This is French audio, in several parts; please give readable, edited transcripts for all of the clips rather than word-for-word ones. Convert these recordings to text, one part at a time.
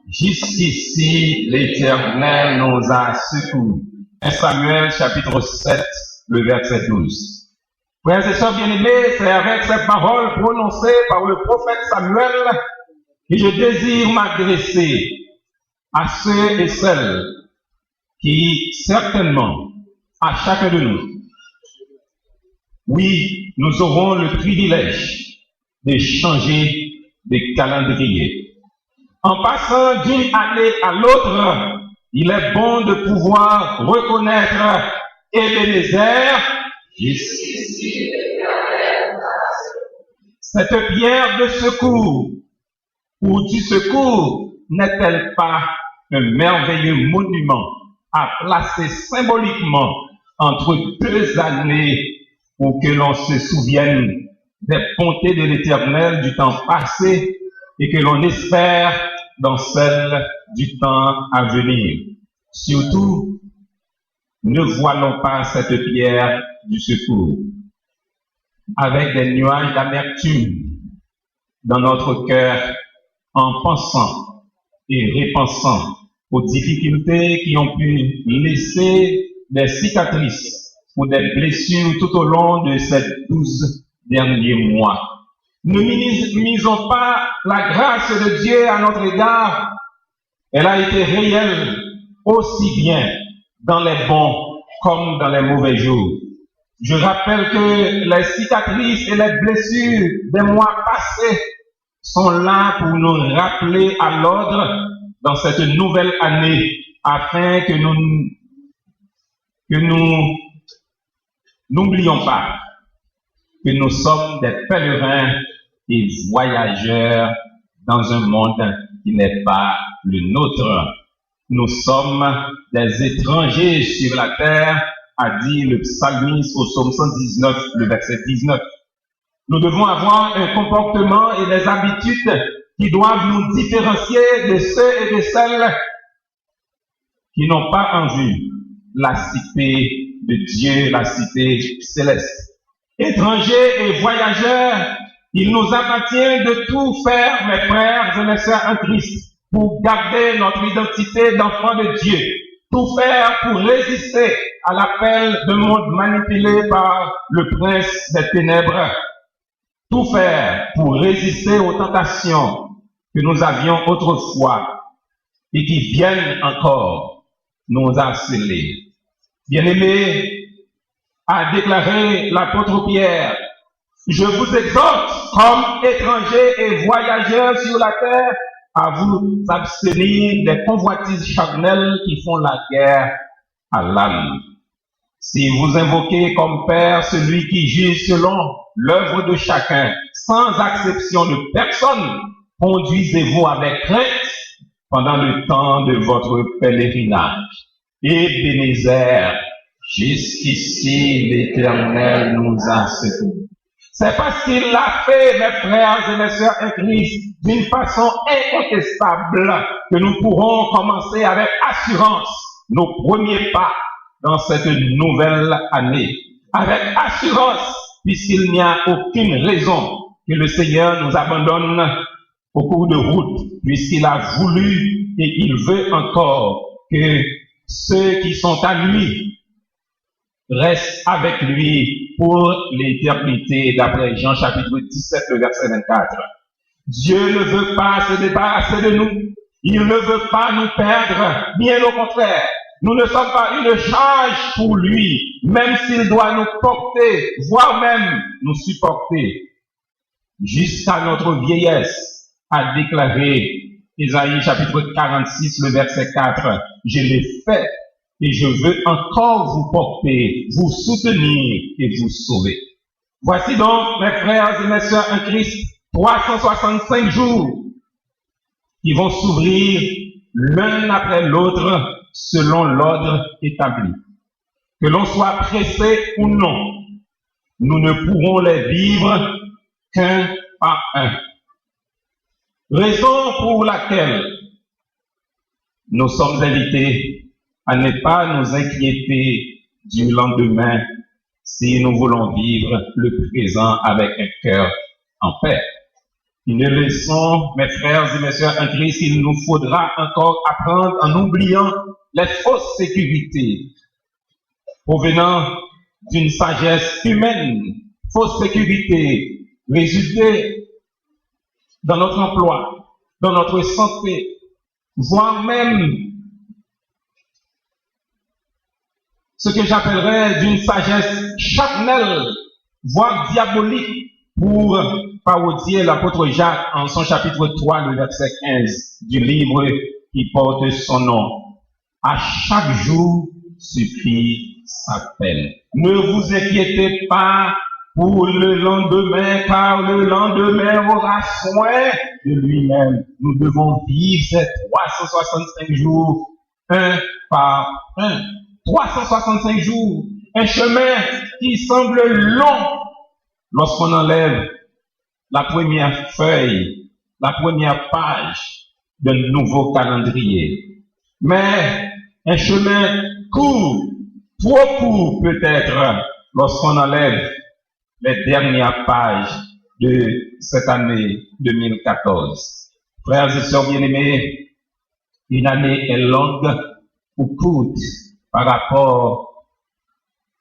Jusqu'ici, l'Éternel nous a secourus. 1 Samuel chapitre 7, le verset 12. Frères et sœurs bien-aimés, c'est avec cette parole prononcée par le prophète Samuel que je désire m'adresser à ceux et celles qui, certainement, à chacun de nous, oui, nous aurons le privilège de changer de calendrier. En passant d'une année à l'autre, il est bon de pouvoir reconnaître Ebenezer jusqu'ici. Cette pierre de secours ou du secours n'est-elle pas un merveilleux monument à placer symboliquement entre deux années pour que l'on se souvienne des bontés de l'Éternel du temps passé et que l'on espère dans celle du temps à venir. Surtout, ne voilons pas cette pierre du secours avec des nuages d'amertume dans notre cœur en pensant et repensant aux difficultés qui ont pu laisser des cicatrices ou des blessures tout au long de ces 12 derniers mois. Ne minimisons pas la grâce de Dieu à notre égard. Elle a été réelle aussi bien dans les bons comme dans les mauvais jours. Je rappelle que les cicatrices et les blessures des mois passés sont là pour nous rappeler à l'ordre dans cette nouvelle année afin que nous n'oublions pas que nous sommes des pèlerins et voyageurs dans un monde qui n'est pas le nôtre. Nous sommes des étrangers sur la terre, a dit le psalmiste au psaume 119, le verset 19. Nous devons avoir un comportement et des habitudes qui doivent nous différencier de ceux et de celles qui n'ont pas en vue la cité de Dieu, la cité céleste. Étrangers et voyageurs, il nous appartient de tout faire, mes frères et mes sœurs en Christ, pour garder notre identité d'enfant de Dieu. Tout faire pour résister à l'appel d'un monde manipulé par le prince des ténèbres. Tout faire pour résister aux tentations que nous avions autrefois et qui viennent encore nous harceler. Bien-aimés, a déclaré l'apôtre Pierre, je vous exhorte, comme étrangers et voyageurs sur la terre, à vous abstenir des convoitises charnelles qui font la guerre à l'âme. Si vous invoquez comme Père celui qui juge selon l'œuvre de chacun, sans exception de personne, conduisez-vous avec crainte pendant le temps de votre pèlerinage. Ebenezer, jusqu'ici l'Éternel nous a secourus. C'est parce qu'il l'a fait, mes frères et mes sœurs en Christ, d'une façon incontestable, que nous pourrons commencer avec assurance nos premiers pas dans cette nouvelle année. Avec assurance, puisqu'il n'y a aucune raison que le Seigneur nous abandonne au cours de route, puisqu'il a voulu et il veut encore que ceux qui sont à lui restent avec lui pour l'éternité, d'après Jean chapitre 17, le verset 24. Dieu ne veut pas se débarrasser de nous. Il ne veut pas nous perdre. Bien au contraire. Nous ne sommes pas une charge pour lui, même s'il doit nous porter, voire même nous supporter. Jusqu'à notre vieillesse, a déclaré Isaïe chapitre 46, le verset 4. Je l'ai fait et je veux encore vous porter, vous soutenir et vous sauver. Voici donc, mes frères et mes sœurs en Christ, 365 jours qui vont s'ouvrir l'un après l'autre selon l'ordre établi. Que l'on soit pressé ou non, nous ne pourrons les vivre qu'un par un. Raison pour laquelle nous sommes invités à ne pas nous inquiéter du lendemain si nous voulons vivre le présent avec un cœur en paix. Une leçon, mes frères et mes sœurs en Christ, il nous faudra encore apprendre en oubliant les fausses sécurités provenant d'une sagesse humaine. Fausse sécurité résulter dans notre emploi, dans notre santé, voire même ce que j'appellerais d'une sagesse charnelle, voire diabolique, pour parodier l'apôtre Jacques en son chapitre 3, le verset 15 du livre qui porte son nom. À chaque jour suffit sa peine. Ne vous inquiétez pas pour le lendemain, car le lendemain aura soin de lui-même. Nous devons vivre ces 365 jours, un par un. 365 jours, un chemin qui semble long lorsqu'on enlève la première feuille, la première page d'un nouveau calendrier. Mais un chemin court, trop court peut-être, lorsqu'on enlève les dernières pages de cette année 2014. Frères et sœurs bien-aimés, une année est longue ou courte par rapport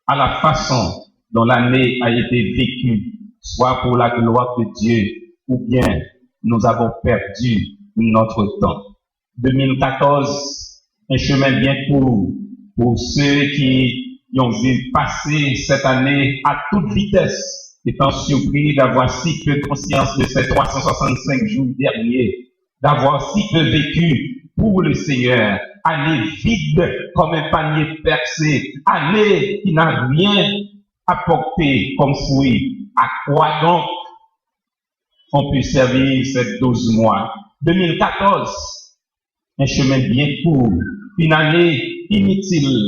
à la façon dont l'année a été vécue, soit pour la gloire de Dieu, ou bien nous avons perdu notre temps. 2014, un chemin bien court pour ceux qui ont vu passer cette année à toute vitesse, étant surpris d'avoir si peu conscience de ces 365 jours derniers, d'avoir si peu vécu pour le Seigneur, année vide comme un panier percé, année qui n'a rien apporté comme fruit. À quoi donc on peut servir ces 12 mois? 2014, un chemin bien court, une année inutile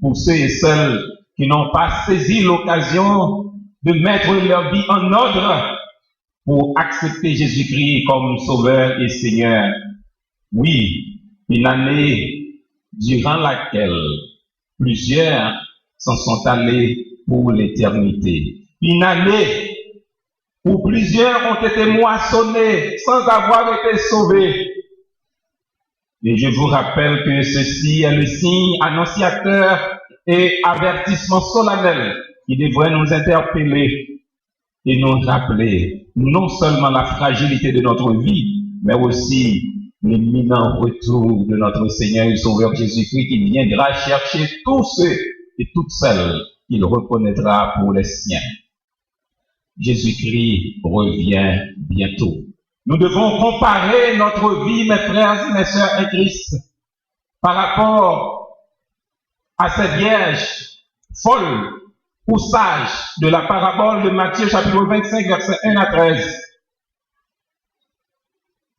pour ceux et celles qui n'ont pas saisi l'occasion de mettre leur vie en ordre pour accepter Jésus-Christ comme Sauveur et Seigneur. Oui, une année durant laquelle plusieurs s'en sont allés pour l'éternité. Une année où plusieurs ont été moissonnés sans avoir été sauvés. Et je vous rappelle que ceci est le signe annonciateur et avertissement solennel qui devrait nous interpeller et nous rappeler non seulement la fragilité de notre vie, mais aussi l'imminent retour de notre Seigneur et Sauveur Jésus-Christ qui viendra chercher tous ceux et toutes celles qu'il reconnaîtra pour les siens. Jésus-Christ revient bientôt. Nous devons comparer notre vie, mes frères et mes sœurs en Christ, par rapport à ces vierges folles ou sages de la parabole de Matthieu chapitre 25, versets 1 à 13.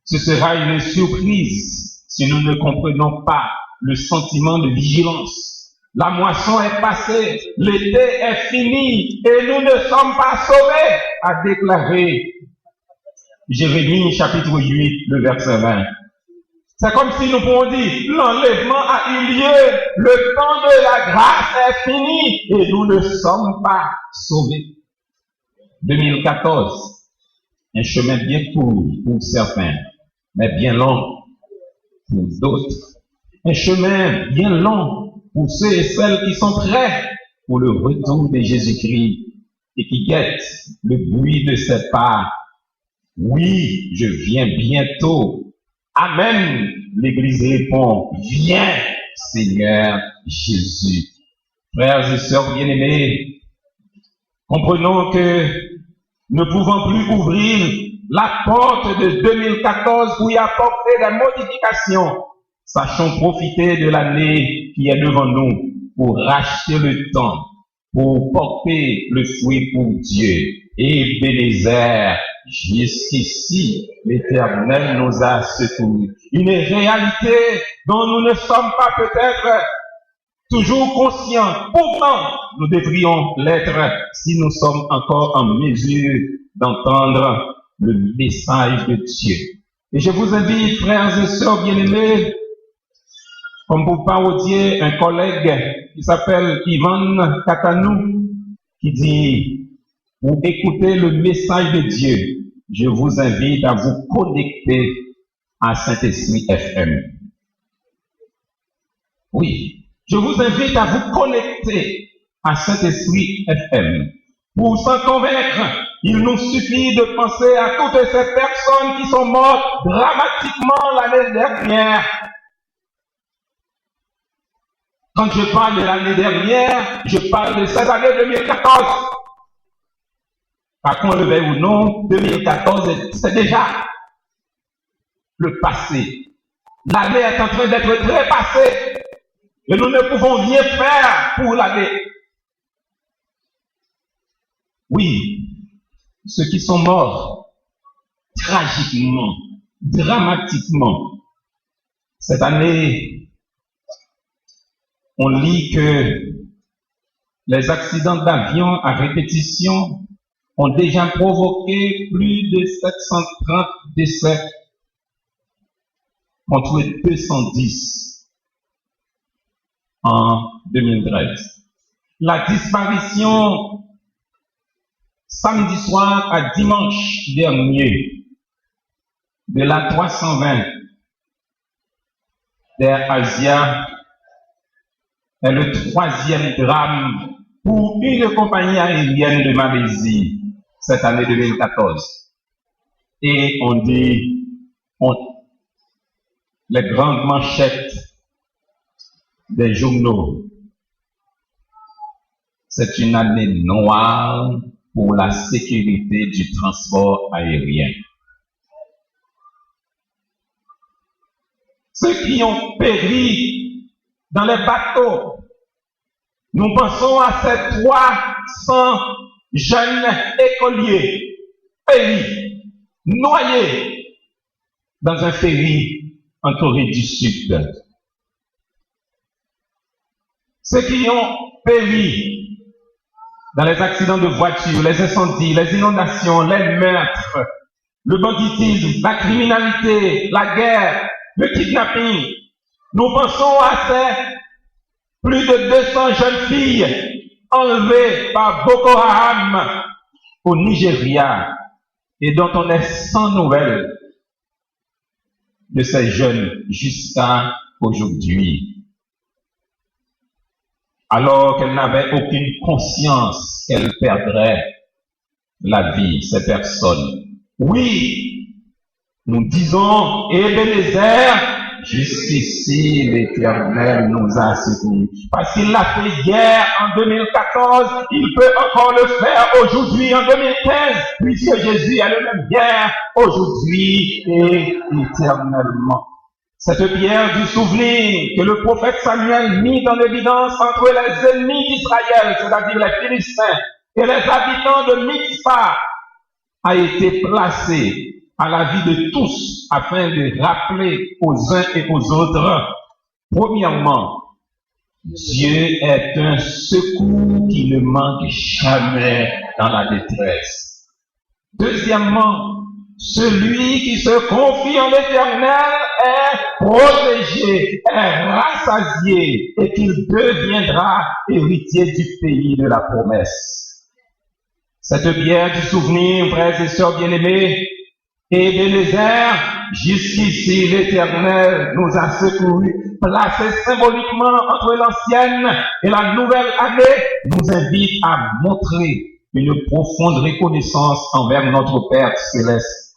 Ce sera une surprise si nous ne comprenons pas le sentiment de vigilance. La moisson est passée, l'été est fini et nous ne sommes pas sauvés, a déclaré Jérémie chapitre 8, le verset 20. C'est comme si nous pourrions dire, l'enlèvement a eu lieu, le temps de la grâce est fini et nous ne sommes pas sauvés. 2014, un chemin bien court pour certains, mais bien long pour d'autres. Un chemin bien long pour ceux et celles qui sont prêts pour le retour de Jésus-Christ et qui guettent le bruit de ses pas. Oui, je viens bientôt. Amen. L'Église répond, viens, Seigneur Jésus. Frères et sœurs bien-aimés, comprenons que ne pouvons plus ouvrir la porte de 2014 pour y apporter des modifications. Sachons profiter de l'année qui est devant nous pour racheter le temps, pour porter le fruit pour Dieu. Et Bénézer, jusqu'ici, l'Éternel nous a secourus. Une réalité dont nous ne sommes pas peut-être toujours conscients. Pourtant, nous devrions l'être si nous sommes encore en mesure d'entendre le message de Dieu. Et je vous invite, frères et sœurs bien-aimés, comme pour parodier un collègue qui s'appelle Ivan Katanou, qui dit, pour écouter le message de Dieu, je vous invite à vous connecter à Saint-Esprit FM. Oui, je vous invite à vous connecter à Saint-Esprit FM. Pour s'en convaincre, il nous suffit de penser à toutes ces personnes qui sont mortes dramatiquement l'année dernière. Quand je parle de l'année dernière, je parle de cette année 2014. Par qu'on le veuille ou non, 2014, c'est déjà le passé. L'année est en train d'être trépassée. Et nous ne pouvons rien faire pour l'année. Oui, ceux qui sont morts tragiquement, dramatiquement, cette année, on lit que les accidents d'avion à répétition ont déjà provoqué plus de 730 décès contre 210 en 2013. La disparition samedi soir à dimanche dernier de la 320 d'Air Asia est le troisième drame pour une compagnie aérienne de Malaisie cette année 2014. Et on dit, les grandes manchettes des journaux, c'est une année noire pour la sécurité du transport aérien. Ceux qui ont péri dans les bateaux, nous pensons à ces 300 jeunes écoliers péris, noyés dans un ferry en Corée du Sud. Ceux qui ont péri dans les accidents de voiture, les incendies, les inondations, les meurtres, le banditisme, la criminalité, la guerre, le kidnapping. Nous pensons à ces plus de 200 jeunes filles enlevées par Boko Haram au Nigeria et dont on est sans nouvelles de ces jeunes jusqu'à aujourd'hui. Alors qu'elles n'avaient aucune conscience qu'elles perdraient la vie, ces personnes. Oui, nous disons, Ebenezer, jusqu'ici l'Éternel nous a secourus. Parce qu'il l'a fait hier en 2014, il peut encore le faire aujourd'hui en 2015, puisque Jésus est le même hier, aujourd'hui et éternellement. Cette pierre du souvenir que le prophète Samuel mit en évidence entre les ennemis d'Israël, c'est-à-dire les Philistins, et les habitants de Mitzpah, a été placée à la vie de tous afin de rappeler aux uns et aux autres, premièrement, Dieu est un secours qui ne manque jamais dans la détresse. Deuxièmement, celui qui se confie en l'Éternel est protégé, est rassasié et qu'il deviendra héritier du pays de la promesse. Cette pierre du souvenir, frères et sœurs bien-aimés, Ebenezer, jusqu'ici l'Éternel nous a secourus, placé symboliquement entre l'ancienne et la nouvelle année, nous invite à montrer une profonde reconnaissance envers notre Père céleste.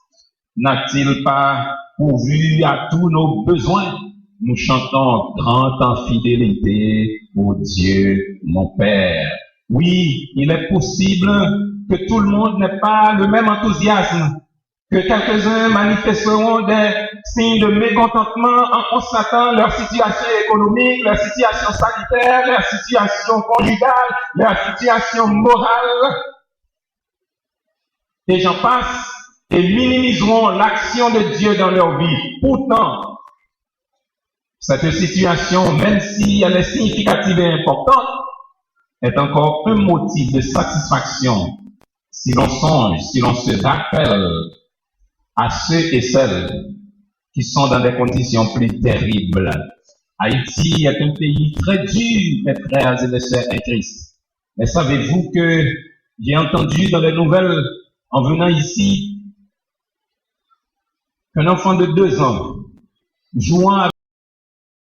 N'a-t-il pas pourvu à tous nos besoins? Nous chantons grand en fidélité, ô Dieu, mon Père. Oui, il est possible que tout le monde n'ait pas le même enthousiasme, que quelques-uns manifesteront des signes de mécontentement en constatant leur situation économique, leur situation sanitaire, leur situation conjugale, leur situation morale. Et j'en passe, et minimiseront l'action de Dieu dans leur vie. Pourtant, cette situation, même si elle est significative et importante, est encore un motif de satisfaction si l'on songe, si l'on se rappelle à ceux et celles qui sont dans des conditions plus terribles. Haïti est un pays très dur, mes frères et mes sœurs en Christ. Mais savez-vous que j'ai entendu dans les nouvelles, en venant ici, qu'un enfant de 2 ans, jouant